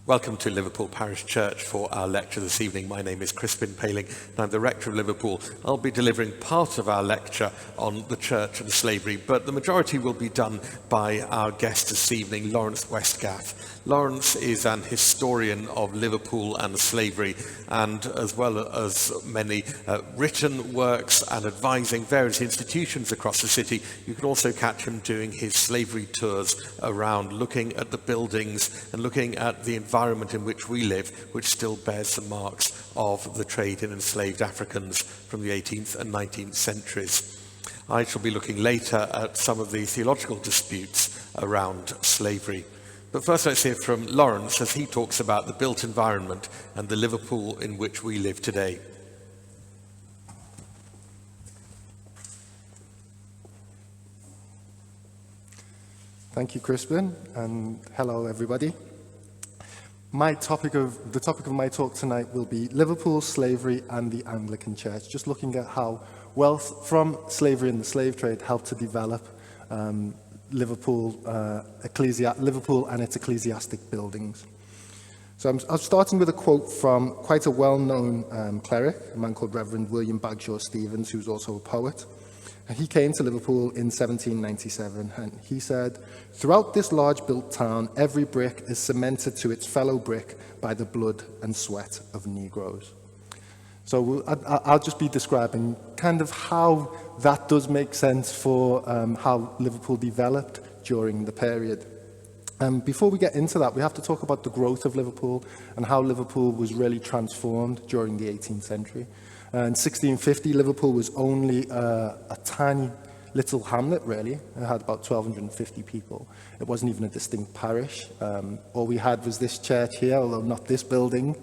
Welcome to Liverpool Parish Church for our lecture this evening. My name is Crispin Paling and I'm the Rector of Liverpool. I'll be delivering part of our lecture on the church and slavery, but the majority will be done by our guest this evening, Lawrence Westgaff. Lawrence is an historian of Liverpool and slavery, and as well as many written works and advising various institutions across the city. You can also catch him doing his slavery tours around, looking at the buildings and looking at the environment in which we live, which still bears the marks of the trade in enslaved Africans from the 18th and 19th centuries. I shall be looking later at some of the theological disputes around slavery. But first let's hear from Lawrence as he talks about the built environment and the Liverpool in which we live today. Thank you, Crispin, and hello everybody. The topic of my talk tonight will be Liverpool, slavery and the Anglican Church, just looking at how wealth from slavery and the slave trade helped to develop Liverpool and its ecclesiastic buildings. So I'm starting with a quote from quite a well-known cleric, a man called Reverend William Bagshaw Stevens, who's also a poet. And he came to Liverpool in 1797, and he said, "Throughout this large-built town, every brick is cemented to its fellow brick by the blood and sweat of Negroes." So I'll just be describing kind of how that does make sense for how Liverpool developed during the period. Before we get into that, we have to talk about the growth of Liverpool and how Liverpool was really transformed during the 18th century. In 1650, Liverpool was only a tiny little hamlet, really. It had about 1,250 people. It wasn't even a distinct parish. All we had was this church here, although not this building,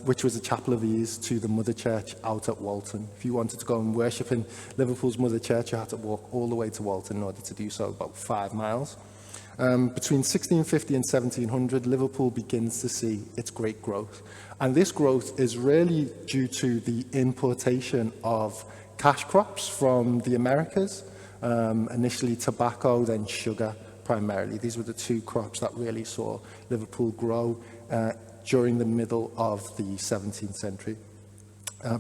which was a chapel of ease to the Mother Church out at Walton. If you wanted to go and worship in Liverpool's Mother Church, you had to walk all the way to Walton in order to do so, about 5 miles. Between 1650 and 1700, Liverpool begins to see its great growth. And this growth is really due to the importation of cash crops from the Americas, initially tobacco, then sugar primarily. These were the two crops that really saw Liverpool grow during the middle of the 17th century.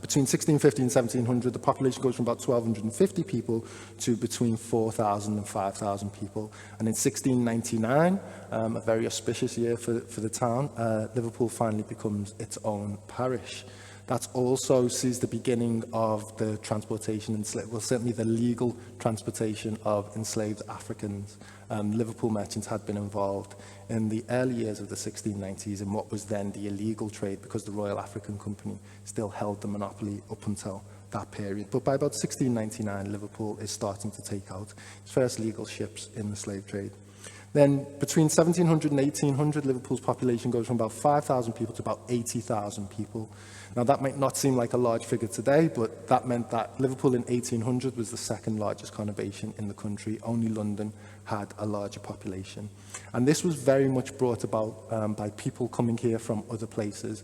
Between 1650 and 1700, the population goes from about 1,250 people to between 4,000 and 5,000 people. And in 1699, a very auspicious year for the town, Liverpool finally becomes its own parish. That also sees the beginning of the transportation, well, certainly the legal transportation of enslaved Africans. Liverpool merchants had been involved in the early years of the 1690s in what was then the illegal trade, because the Royal African Company still held the monopoly up until that period. But by about 1699, Liverpool is starting to take out its first legal ships in the slave trade. Then between 1700 and 1800, Liverpool's population goes from about 5,000 people to about 80,000 people. Now that might not seem like a large figure today, but that meant that Liverpool in 1800 was the second largest conurbation in the country. Only London had a larger population. And this was very much brought about by people coming here from other places.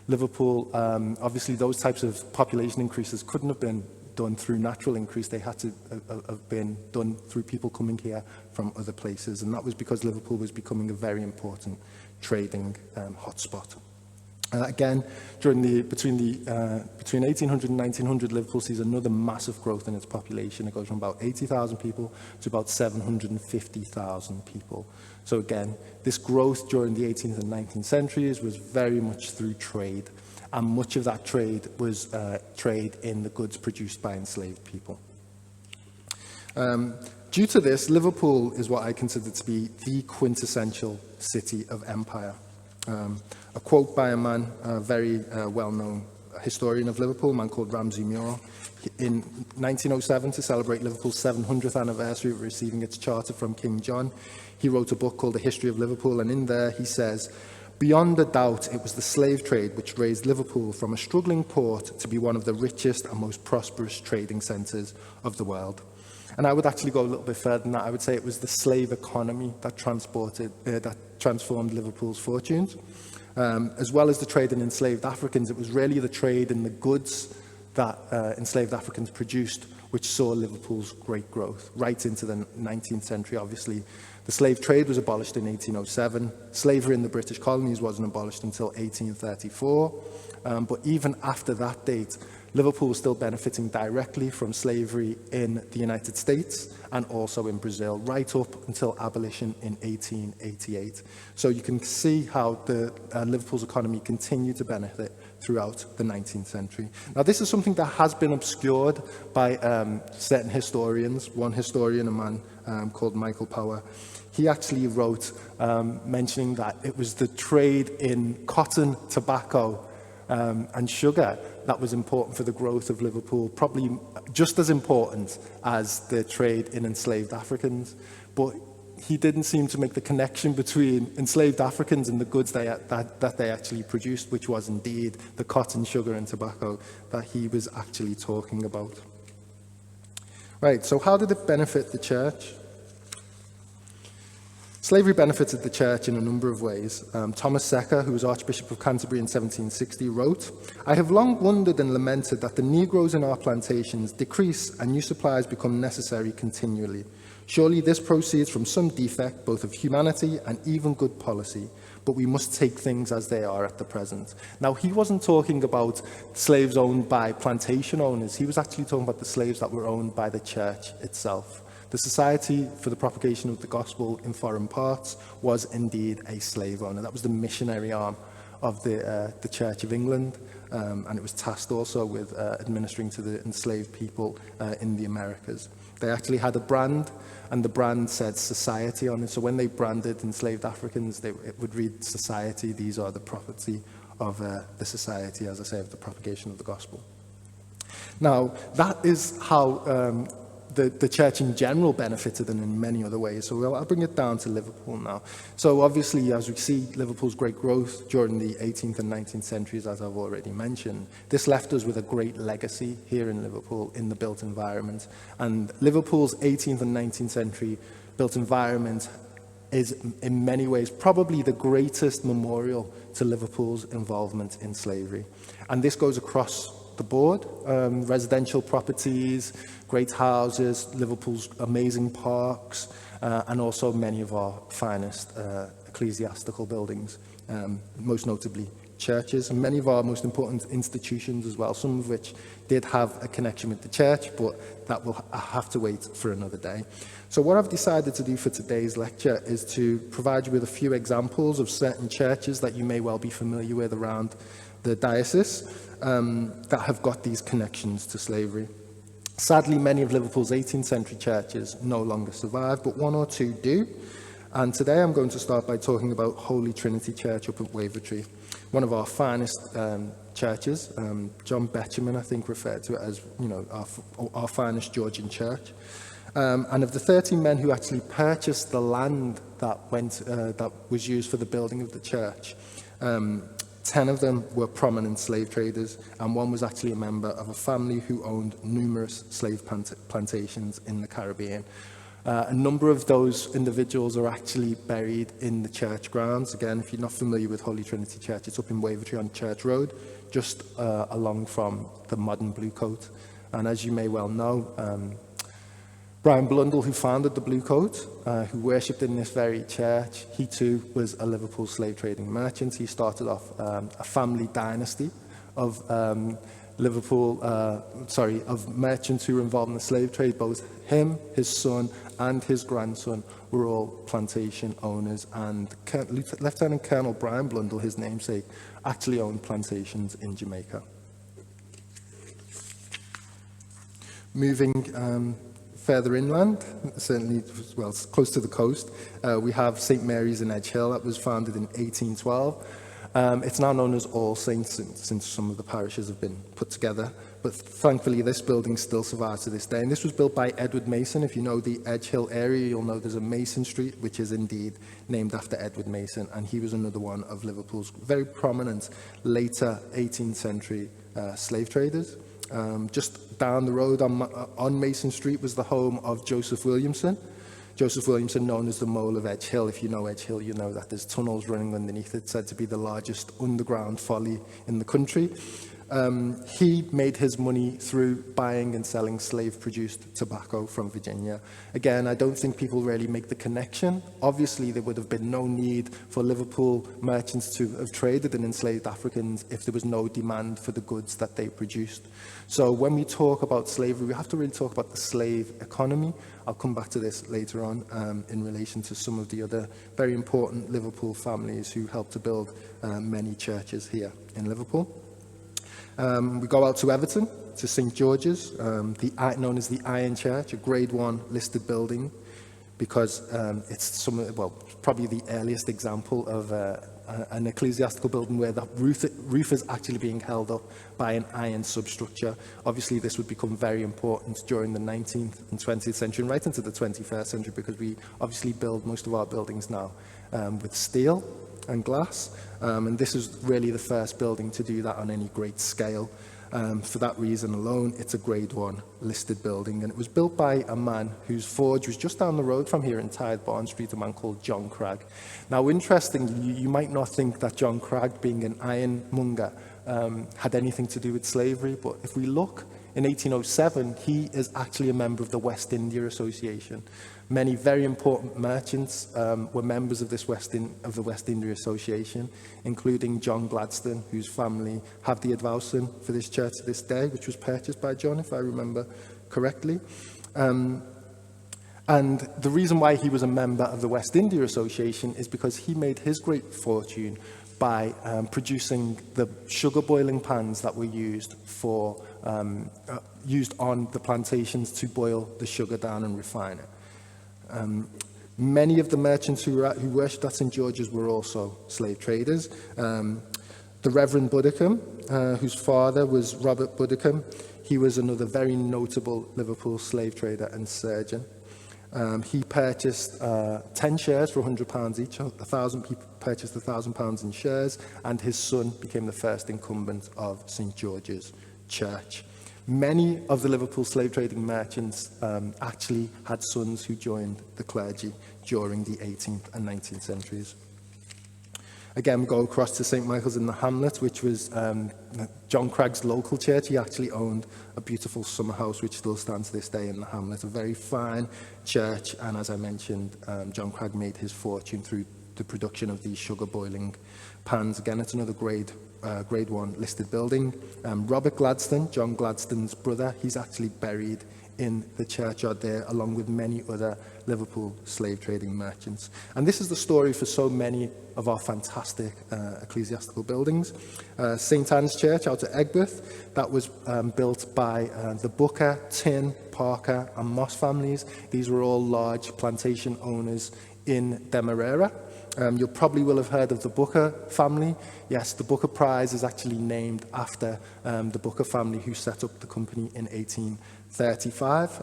Liverpool, obviously those types of population increases couldn't have been done through natural increase. They had to have been done through people coming here from other places, and that was because Liverpool was becoming a very important trading hotspot. Again, between 1800 and 1900, Liverpool sees another massive growth in its population. It goes from about 80,000 people to about 750,000 people. So again, this growth during the 18th and 19th centuries was very much through trade. And much of that trade was trade in the goods produced by enslaved people. Due to this, Liverpool is what I consider to be the quintessential city of empire. A quote by a man, a very well-known historian of Liverpool, a man called Ramsay Muir. In 1907, to celebrate Liverpool's 700th anniversary of receiving its charter from King John, he wrote a book called The History of Liverpool, and in there he says, "Beyond a doubt, it was the slave trade which raised Liverpool from a struggling port to be one of the richest and most prosperous trading centres of the world." And I would actually go a little bit further than that. I would say it was the slave economy that transformed Liverpool's fortunes. As well as the trade in enslaved Africans, it was really the trade in the goods that enslaved Africans produced, which saw Liverpool's great growth right into the 19th century. Obviously, the slave trade was abolished in 1807. Slavery in the British colonies wasn't abolished until 1834. But even after that date, Liverpool was still benefiting directly from slavery in the United States and also in Brazil, right up until abolition in 1888. So you can see how the Liverpool's economy continued to benefit throughout the 19th century. Now, this is something that has been obscured by certain historians. One historian, a man called Michael Power, he actually wrote mentioning that it was the trade in cotton, tobacco, and sugar that was important for the growth of Liverpool, probably just as important as the trade in enslaved Africans. But he didn't seem to make the connection between enslaved Africans and the goods that they actually produced, which was indeed the cotton, sugar, and tobacco that he was actually talking about. Right, so how did it benefit the church? Slavery benefited the church in a number of ways. Thomas Secker, who was Archbishop of Canterbury in 1760, wrote, "I have long wondered and lamented that the Negroes in our plantations decrease and new supplies become necessary continually. Surely this proceeds from some defect, both of humanity and even good policy, but we must take things as they are at the present." Now, he wasn't talking about slaves owned by plantation owners. He was actually talking about the slaves that were owned by the church itself. The Society for the Propagation of the Gospel in Foreign Parts was indeed a slave owner. That was the missionary arm of the Church of England, and it was tasked also with administering to the enslaved people in the Americas. They actually had a brand, and the brand said society on it. So when they branded enslaved Africans, it would read society. These are the property of the society, as I say, of the propagation of the gospel. Now, that is how the church in general benefited, and in many other ways. So I'll bring it down to Liverpool now. So obviously, as we see Liverpool's great growth during the 18th and 19th centuries, as I've already mentioned, this left us with a great legacy here in Liverpool in the built environment. And Liverpool's 18th and 19th century built environment is in many ways probably the greatest memorial to Liverpool's involvement in slavery. And this goes across the board, residential properties, great houses, Liverpool's amazing parks, and also many of our finest ecclesiastical buildings, most notably churches, and many of our most important institutions as well, some of which did have a connection with the church, but that will have to wait for another day. So what I've decided to do for today's lecture is to provide you with a few examples of certain churches that you may well be familiar with around the diocese that have got these connections to slavery. Sadly, many of Liverpool's 18th century churches no longer survive, but one or two do. And today I'm going to start by talking about Holy Trinity Church up at Wavertree, one of our finest churches. John Betjeman, I think, referred to it as, our finest Georgian church. And of the 13 men who actually purchased the land that was used for the building of the church, 10 of them were prominent slave traders, and one was actually a member of a family who owned numerous slave plantations in the Caribbean. A number of those individuals are actually buried in the church grounds. Again, if you're not familiar with Holy Trinity Church, it's up in Wavertree on Church Road, just along from the modern Blue Coat. And as you may well know, Brian Blundell, who founded the Blue Coat, who worshipped in this very church, he too was a Liverpool slave trading merchant. He started off a family dynasty of of merchants who were involved in the slave trade. Both him, his son, and his grandson were all plantation owners, and Lieutenant Colonel Brian Blundell, his namesake, actually owned plantations in Jamaica. Moving further inland, certainly, well, close to the coast, we have St. Mary's in Edge Hill that was founded in 1812. It's now known as All Saints since some of the parishes have been put together, but thankfully this building still survives to this day. And this was built by Edward Mason. If you know the Edge Hill area, you'll know there's a Mason Street, which is indeed named after Edward Mason, and he was another one of Liverpool's very prominent later 18th century slave traders. Just down the road on Mason Street was the home of Joseph Williamson. Joseph Williamson, known as the Mole of Edge Hill. If you know Edge Hill, you know that there's tunnels running underneath it, said to be the largest underground folly in the country. He made his money through buying and selling slave-produced tobacco from Virginia. Again, I don't think people really make the connection. Obviously, there would have been no need for Liverpool merchants to have traded in enslaved Africans if there was no demand for the goods that they produced. So when we talk about slavery, we have to really talk about the slave economy. I'll come back to this later on in relation to some of the other very important Liverpool families who helped to build many churches here in Liverpool. We go out to Everton, to St George's, known as the Iron Church, a Grade 1 listed building, because it's probably the earliest example of an ecclesiastical building where the roof is actually being held up by an iron substructure. Obviously, this would become very important during the 19th and 20th century and right into the 21st century, because we obviously build most of our buildings now with steel and glass, and this is really the first building to do that on any great scale. For that reason alone, it's a Grade 1 listed building, and it was built by a man whose forge was just down the road from here in Tide Barn Street, a man called John Cragg. Now, interestingly, you might not think that John Cragg, being an ironmonger, had anything to do with slavery, but if we look in 1807, he is actually a member of the West India Association. Many very important merchants were members of the West India Association, including John Gladstone, whose family have the advowson for this church to this day, which was purchased by John, if I remember correctly. And the reason why he was a member of the West India Association is because he made his great fortune by producing the sugar boiling pans that were used on the plantations to boil the sugar down and refine it. Many of the merchants who worshipped at St George's were also slave traders. The Reverend Buddicombe, whose father was Robert Buddicombe, he was another very notable Liverpool slave trader and surgeon. He purchased 10 shares for £100 each. 1,000 people purchased £1,000 in shares, and his son became the first incumbent of St George's Church. Many of the Liverpool slave trading merchants actually had sons who joined the clergy during the 18th and 19th centuries. Again, we go across to St Michael's in the Hamlet, which was John Cragg's local church. He actually owned a beautiful summer house, which still stands to this day in the Hamlet, a very fine church. And as I mentioned, John Cragg made his fortune through the production of these sugar boiling pans. Again, it's another Grade 1 listed building. Robert Gladstone, John Gladstone's brother, he's actually buried in the churchyard there, along with many other Liverpool slave trading merchants. And this is the story for so many of our fantastic ecclesiastical buildings. St Anne's Church out at Egbert, that was built by the Booker, Tin, Parker and Moss families. These were all large plantation owners in Demerara. You probably will have heard of the Booker family. Yes, the Booker Prize is actually named after the Booker family who set up the company in 1835.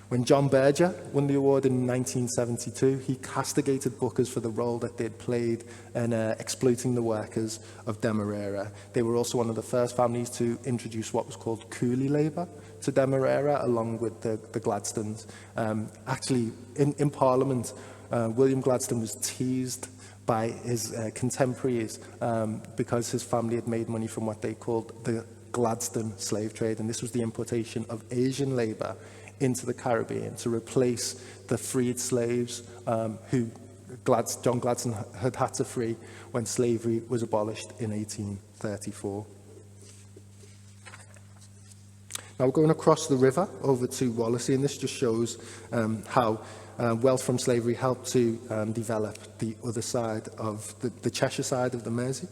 When John Berger won the award in 1972, he castigated Bookers for the role that they'd played in exploiting the workers of Demerara. They were also one of the first families to introduce what was called coolie labour to Demerara, along with the Gladstones. Actually, in Parliament, William Gladstone was teased by his contemporaries because his family had made money from what they called the Gladstone slave trade, and this was the importation of Asian labour into the Caribbean to replace the freed slaves who John Gladstone had to free when slavery was abolished in 1834. Now we're going across the river over to Wallasey, and this just shows how wealth from slavery helped to develop the other side of the Cheshire side of the Mersey.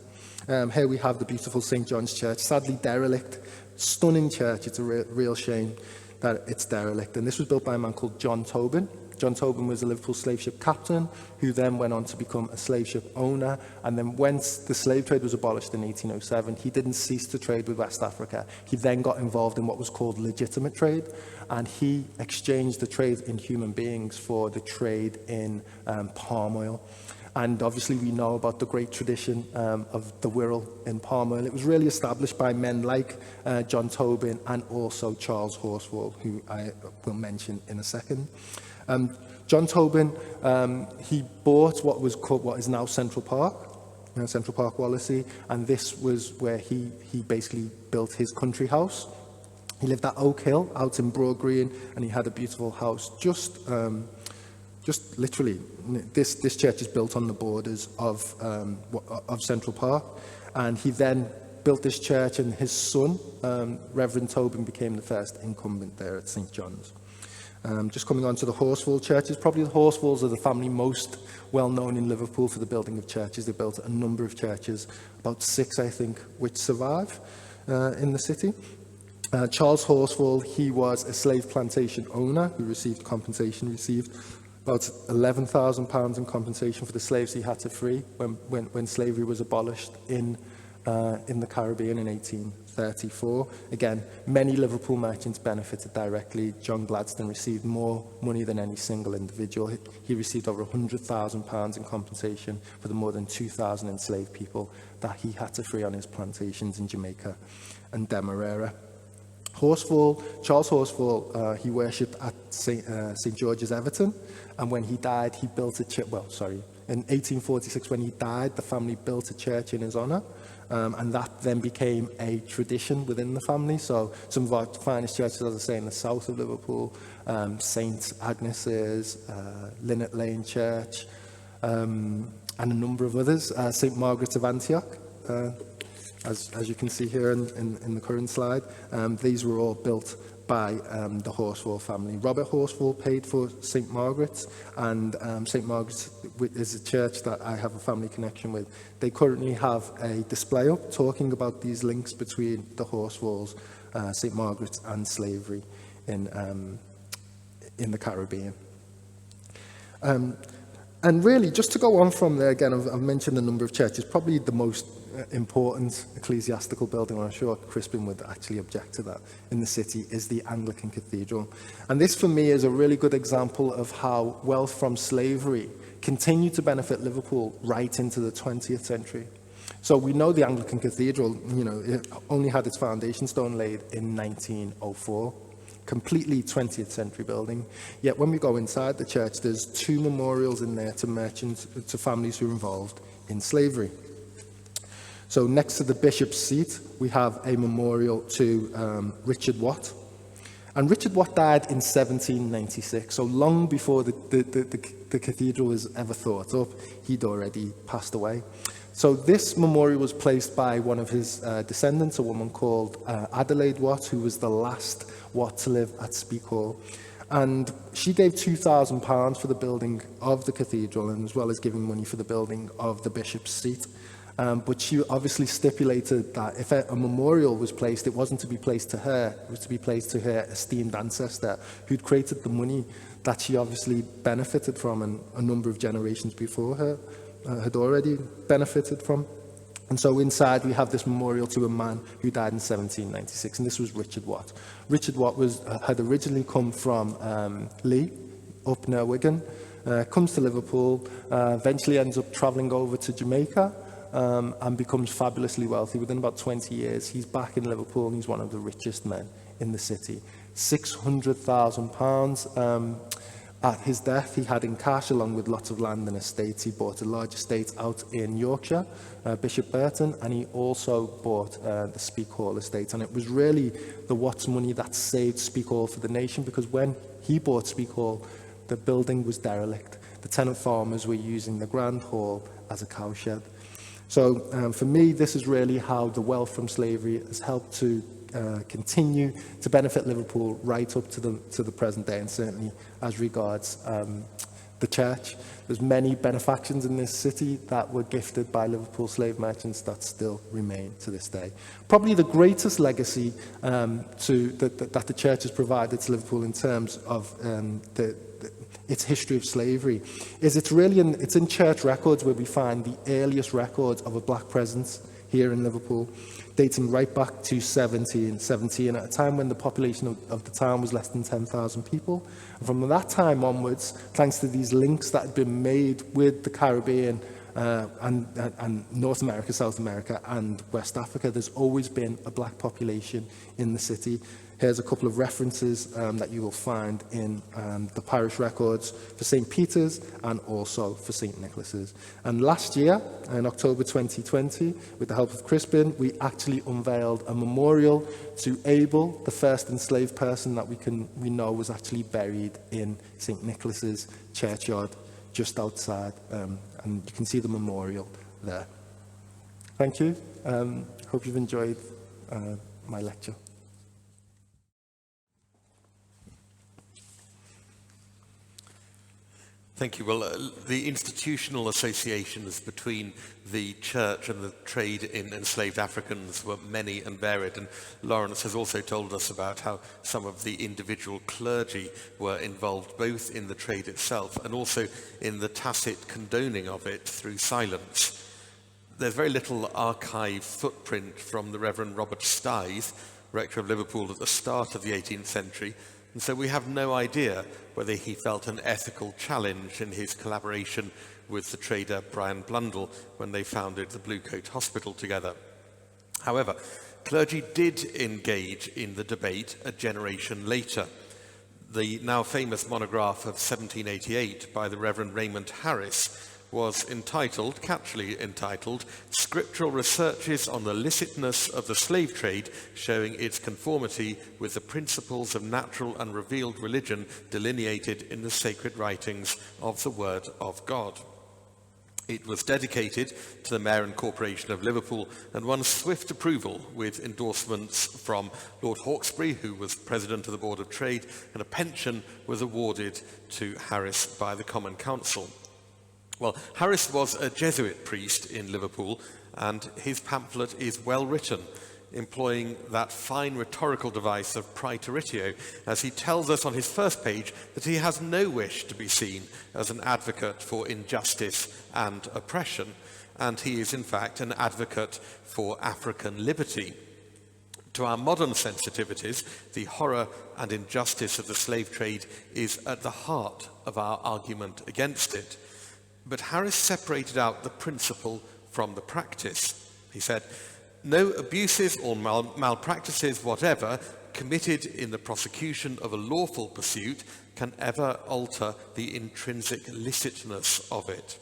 Here we have the beautiful St John's Church, sadly derelict, stunning church. It's a real shame that it's derelict. And this was built by a man called John Tobin. John Tobin was a Liverpool slave ship captain who then went on to become a slave ship owner. And then once the slave trade was abolished in 1807, he didn't cease to trade with West Africa. He then got involved in what was called legitimate trade, and he exchanged the trade in human beings for the trade in palm oil. And obviously we know about the great tradition of the Wirral in palm oil. It was really established by men like John Tobin and also Charles Horsfall, who I will mention in a second. John Tobin, he bought what is now Central Park, Central Park, Wallasey, and this was where he basically built his country house. He lived at Oak Hill out in Broad Green, and he had a beautiful house just literally. This church is built on the borders of Central Park, and he then built this church, and his son, Reverend Tobin, became the first incumbent there at St. John's. Just coming on to the Horsfall churches, probably the Horsfalls are the family most well known in Liverpool for the building of churches. They built a number of churches, about 6 I think, which survive in the city. Charles Horsfall, he was a slave plantation owner who received compensation, received about £11,000 in compensation for the slaves he had to free when slavery was abolished in the Caribbean in 1834. Again, many Liverpool merchants benefited directly. John Gladstone received more money than any single individual. He received over £100,000 in compensation for the more than 2,000 enslaved people that he had to free on his plantations in Jamaica and Demerara. Charles Horsfall, he worshipped at St. George's, Everton, and when he died, he built a church. In 1846, when he died, the family built a church in his honour, and that then became a tradition within the family. So some of our finest churches, as I say, in the south of Liverpool, St. Agnes's, Linnet Lane Church, and a number of others, St. Margaret's of Antioch, as you can see here in the current slide. These were all built by the Horsfall family. Robert Horsfall paid for St. Margaret's, and St. Margaret's is a church that I have a family connection with. They currently have a display up talking about these links between the Horsfalls, St. Margaret's, and slavery in the Caribbean. And really, just to go on from there, again, I've mentioned a number of churches. Probably the most important ecclesiastical building, and I'm sure Crispin would actually object to that, in the city is the Anglican Cathedral. And this, for me, is a really good example of how wealth from slavery continued to benefit Liverpool right into the 20th century. So we know the Anglican Cathedral, it only had its foundation stone laid in 1904. Completely 20th century building. Yet when we go inside the church, there's 2 memorials in there to merchants, to families who were involved in slavery. So next to the bishop's seat, we have a memorial to Richard Watt. And Richard Watt died in 1796, so long before the cathedral was ever thought up. He'd already passed away. So this memorial was placed by one of his descendants, a woman called Adelaide Watt, who was the last Watt to live at Speke Hall. And she gave £2,000 for the building of the cathedral, and as well as giving money for the building of the bishop's seat. But she obviously stipulated that if a memorial was placed, it wasn't to be placed to her, it was to be placed to her esteemed ancestor who'd created the money that she obviously benefited from, and a number of generations before her had already benefited from. And so inside we have this memorial to a man who died in 1796, and this was Richard Watt. Richard Watt had originally come from Lee, up near Wigan, comes to Liverpool, eventually ends up travelling over to Jamaica, and becomes fabulously wealthy. Within about 20 years, he's back in Liverpool, and he's one of the richest men in the city. £600,000 at his death, he had in cash, along with lots of land and estates. He bought a large estate out in Yorkshire, Bishop Burton, and he also bought the Speke Hall estate. And it was really the Watts money that saved Speke Hall for the nation, because when he bought Speke Hall, the building was derelict. The tenant farmers were using the Grand Hall as a cowshed. So for me, this is really how the wealth from slavery has helped to continue to benefit Liverpool right up to the present day, and certainly as regards the church. There's many benefactions in this city that were gifted by Liverpool slave merchants that still remain to this day. Probably the greatest legacy that the church has provided to Liverpool in terms of its history of slavery is it's in church records where we find the earliest records of a black presence here in Liverpool, dating right back to 1717, at a time when the population of the town was less than 10,000 people. And from that time onwards, thanks to these links that had been made with the Caribbean and North America, South America, and West Africa, there's always been a black population in the city. Here's a couple of references that you will find in the parish records for St. Peter's and also for St. Nicholas's. And last year, in October 2020, with the help of Crispin, we actually unveiled a memorial to Abel, the first enslaved person that we know was actually buried in St. Nicholas's churchyard just outside. And you can see the memorial there. Thank you. Hope you've enjoyed my lecture. Thank you. Well, the institutional associations between the church and the trade in enslaved Africans were many and varied, and Lawrence has also told us about how some of the individual clergy were involved both in the trade itself and also in the tacit condoning of it through silence. There's very little archive footprint from the Reverend Robert Stythe, rector of Liverpool at the start of the 18th century, and so we have no idea whether he felt an ethical challenge in his collaboration with the trader Brian Blundell when they founded the Blue Coat Hospital together. However, clergy did engage in the debate a generation later. The now famous monograph of 1788 by the Reverend Raymond Harris was entitled, catchily entitled, Scriptural Researches on the Licitness of the Slave Trade, showing its conformity with the principles of natural and revealed religion delineated in the sacred writings of the Word of God. It was dedicated to the Mayor and Corporation of Liverpool and won swift approval with endorsements from Lord Hawkesbury, who was President of the Board of Trade, and a pension was awarded to Harris by the Common Council. Well, Harris was a Jesuit priest in Liverpool, and his pamphlet is well written, employing that fine rhetorical device of praeteritio, as he tells us on his first page that he has no wish to be seen as an advocate for injustice and oppression, and he is in fact an advocate for African liberty. To our modern sensitivities, the horror and injustice of the slave trade is at the heart of our argument against it. But Harris separated out the principle from the practice. He said, no abuses or malpractices whatever committed in the prosecution of a lawful pursuit can ever alter the intrinsic licitness of it.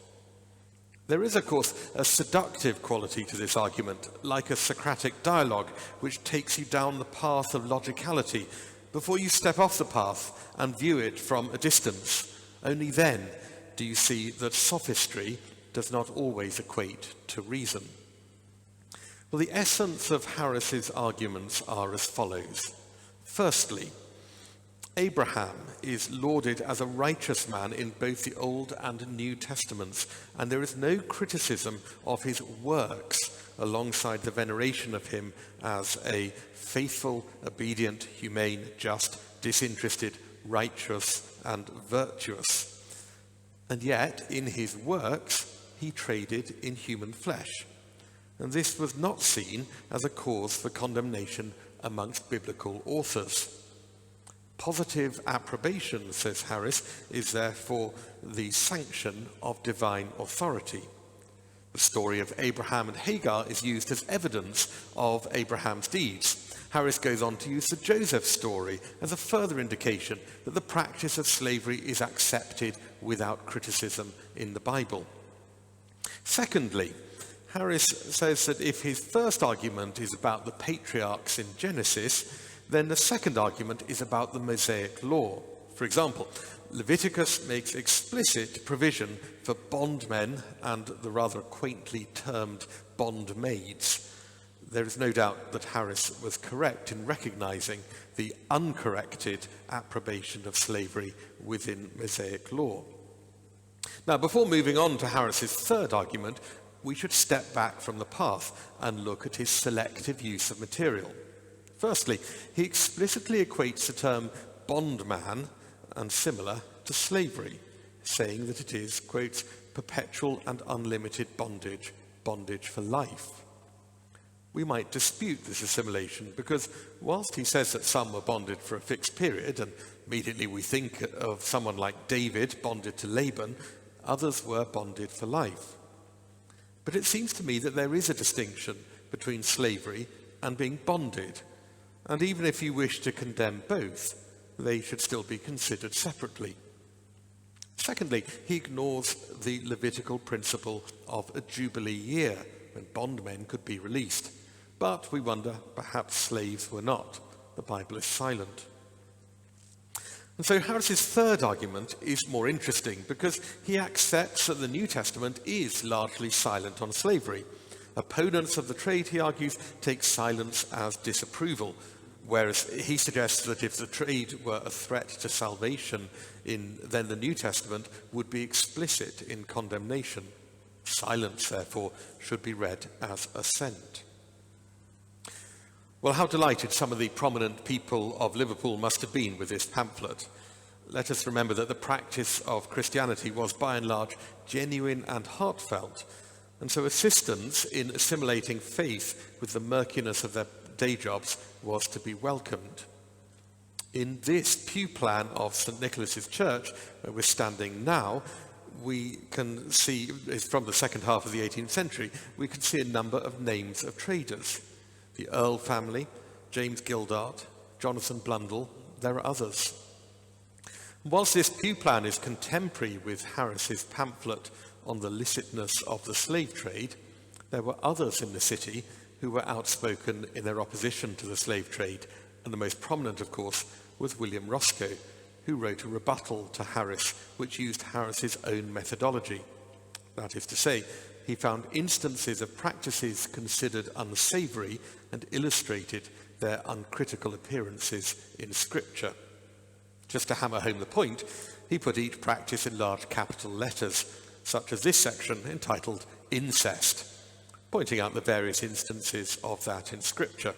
There is, of course, a seductive quality to this argument, like a Socratic dialogue, which takes you down the path of logicality before you step off the path and view it from a distance. Only then do you see that sophistry does not always equate to reason. Well, the essence of Harris's arguments are as follows. Firstly, Abraham is lauded as a righteous man in both the Old and New Testaments, and there is no criticism of his works alongside the veneration of him as a faithful, obedient, humane, just, disinterested, righteous, and virtuous. And yet, in his works, he traded in human flesh. And this was not seen as a cause for condemnation amongst biblical authors. Positive approbation, says Harris, is therefore the sanction of divine authority. The story of Abraham and Hagar is used as evidence of Abraham's deeds. Harris goes on to use the Joseph story as a further indication that the practice of slavery is accepted without criticism in the Bible. Secondly, Harris says that if his first argument is about the patriarchs in Genesis, then the second argument is about the Mosaic law. For example, Leviticus makes explicit provision for bondmen and the rather quaintly termed bondmaids. There is no doubt that Harris was correct in recognizing the uncorrected approbation of slavery within Mosaic law. Now, before moving on to Harris's third argument, we should step back from the path and look at his selective use of material. Firstly, he explicitly equates the term bondman and similar to slavery, saying that it is, quote, perpetual and unlimited bondage, bondage for life. We might dispute this assimilation because whilst he says that some were bonded for a fixed period, and immediately we think of someone like David bonded to Laban, others were bonded for life. But it seems to me that there is a distinction between slavery and being bonded. And even if you wish to condemn both, they should still be considered separately. Secondly, he ignores the Levitical principle of a Jubilee year, when bondmen could be released. But we wonder, perhaps slaves were not. The Bible is silent. And so Harris's third argument is more interesting because he accepts that the New Testament is largely silent on slavery. Opponents of the trade, he argues, take silence as disapproval, whereas he suggests that if the trade were a threat to salvation, then the New Testament would be explicit in condemnation. Silence, therefore, should be read as assent. Well, how delighted some of the prominent people of Liverpool must have been with this pamphlet. Let us remember that the practice of Christianity was by and large genuine and heartfelt, and so assistance in assimilating faith with the murkiness of their day jobs was to be welcomed. In this pew plan of St. Nicholas's Church, where we're standing now, we can see, it's from the second half of the 18th century, we can see a number of names of traders. The Earl family, James Gildart, Jonathan Blundell, there are others. Whilst this pew plan is contemporary with Harris's pamphlet on the licitness of the slave trade, there were others in the city who were outspoken in their opposition to the slave trade, and the most prominent, of course, was William Roscoe, who wrote a rebuttal to Harris, which used Harris's own methodology. That is to say, he found instances of practices considered unsavoury and illustrated their uncritical appearances in Scripture. Just to hammer home the point, he put each practice in large capital letters, such as this section entitled Incest, pointing out the various instances of that in Scripture.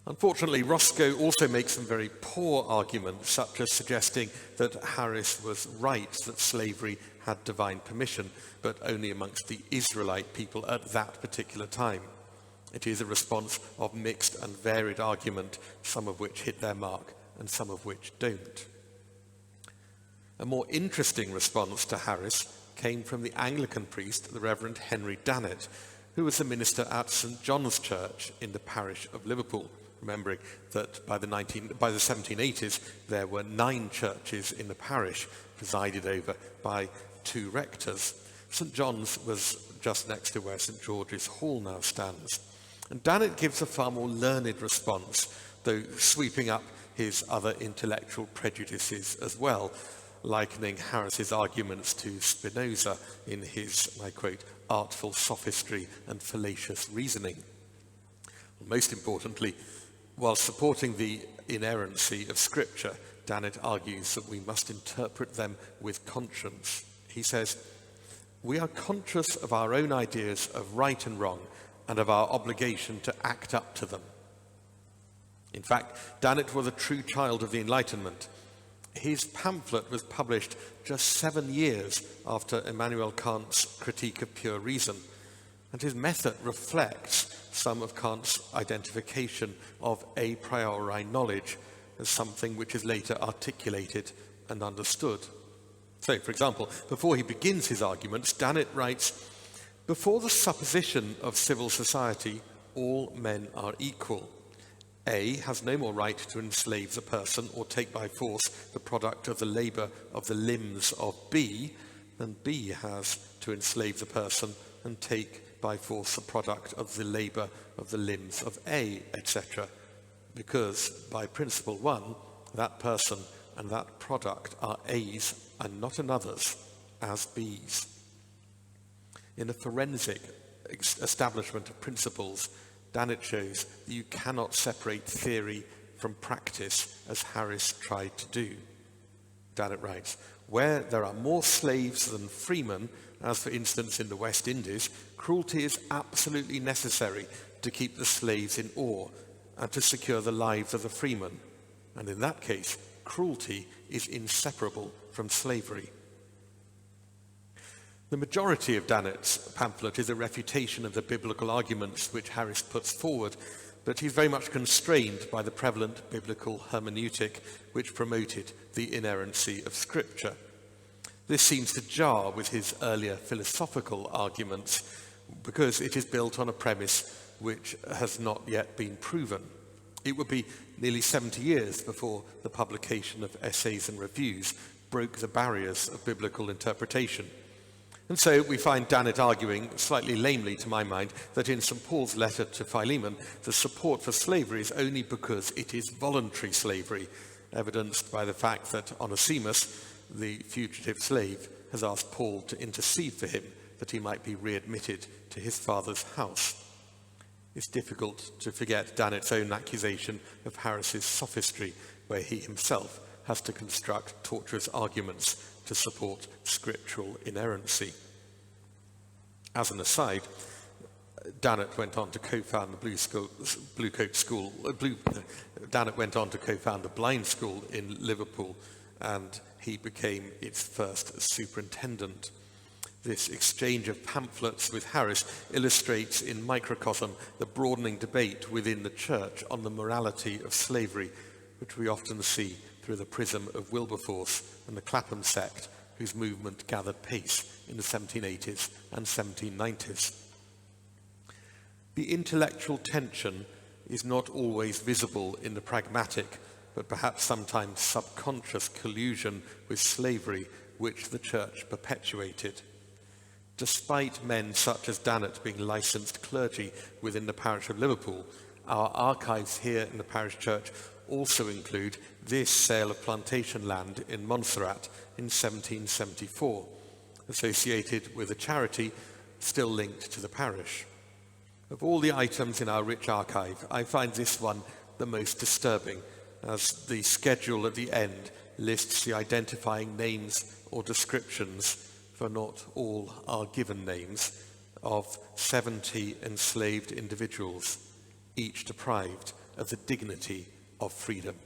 Unfortunately, Roscoe also makes some very poor arguments, such as suggesting that Harris was right that slavery had divine permission, but only amongst the Israelite people at that particular time. It is a response of mixed and varied argument, some of which hit their mark and some of which don't. A more interesting response to Harris came from the Anglican priest, the Reverend Henry Dannett, who was the minister at St. John's Church in the parish of Liverpool, remembering that by the 1780s there were 9 churches in the parish, presided over by 2 rectors. St. John's was just next to where St. George's Hall now stands. And Dannett gives a far more learned response, though sweeping up his other intellectual prejudices as well, likening Harris's arguments to Spinoza in his, and I quote, artful sophistry and fallacious reasoning. Most importantly, while supporting the inerrancy of Scripture, Dannett argues that we must interpret them with conscience. He says, "We are conscious of our own ideas of right and wrong and of our obligation to act up to them." In fact, Dannett was a true child of the Enlightenment. His pamphlet was published just 7 years after Immanuel Kant's Critique of Pure Reason, and his method reflects some of Kant's identification of a priori knowledge as something which is later articulated and understood. So, for example, before he begins his arguments, Dannett writes, "Before the supposition of civil society, all men are equal. A has no more right to enslave the person or take by force the product of the labour of the limbs of B than B has to enslave the person and take by force the product of the labour of the limbs of A, etc. Because by principle 1, that person and that product are A's and not another's as B's." In a forensic establishment of principles, Dannett shows that you cannot separate theory from practice as Harris tried to do. Dannett writes, "Where there are more slaves than freemen, as for instance in the West Indies, cruelty is absolutely necessary to keep the slaves in awe and to secure the lives of the freemen. And in that case, cruelty is inseparable from slavery." The majority of Dannett's pamphlet is a refutation of the biblical arguments which Harris puts forward, but he's very much constrained by the prevalent biblical hermeneutic which promoted the inerrancy of Scripture. This seems to jar with his earlier philosophical arguments because it is built on a premise which has not yet been proven. It would be nearly 70 years before the publication of essays and reviews broke the barriers of biblical interpretation. And so we find Dannett arguing, slightly lamely to my mind, that in St. Paul's letter to Philemon, the support for slavery is only because it is voluntary slavery, evidenced by the fact that Onesimus, the fugitive slave, has asked Paul to intercede for him, that he might be readmitted to his father's house. It's difficult to forget Dannett's own accusation of Harris's sophistry, where he himself has to construct tortuous arguments to support scriptural inerrancy. As an aside, Dannett went on to co-found Dannett went on to co-found the blind school in Liverpool, and he became its first superintendent. This exchange of pamphlets with Harris illustrates in microcosm the broadening debate within the church on the morality of slavery, which we often see through the prism of Wilberforce and the Clapham sect, whose movement gathered pace in the 1780s and 1790s. The intellectual tension is not always visible in the pragmatic, but perhaps sometimes subconscious collusion with slavery which the church perpetuated. Despite men such as Dannett being licensed clergy within the parish of Liverpool, our archives here in the parish church also include this sale of plantation land in Montserrat in 1774, associated with a charity still linked to the parish. Of all the items in our rich archive, I find this one the most disturbing, as the schedule at the end lists the identifying names or descriptions, for not all are given names, of 70 enslaved individuals, each deprived of the dignity of freedom.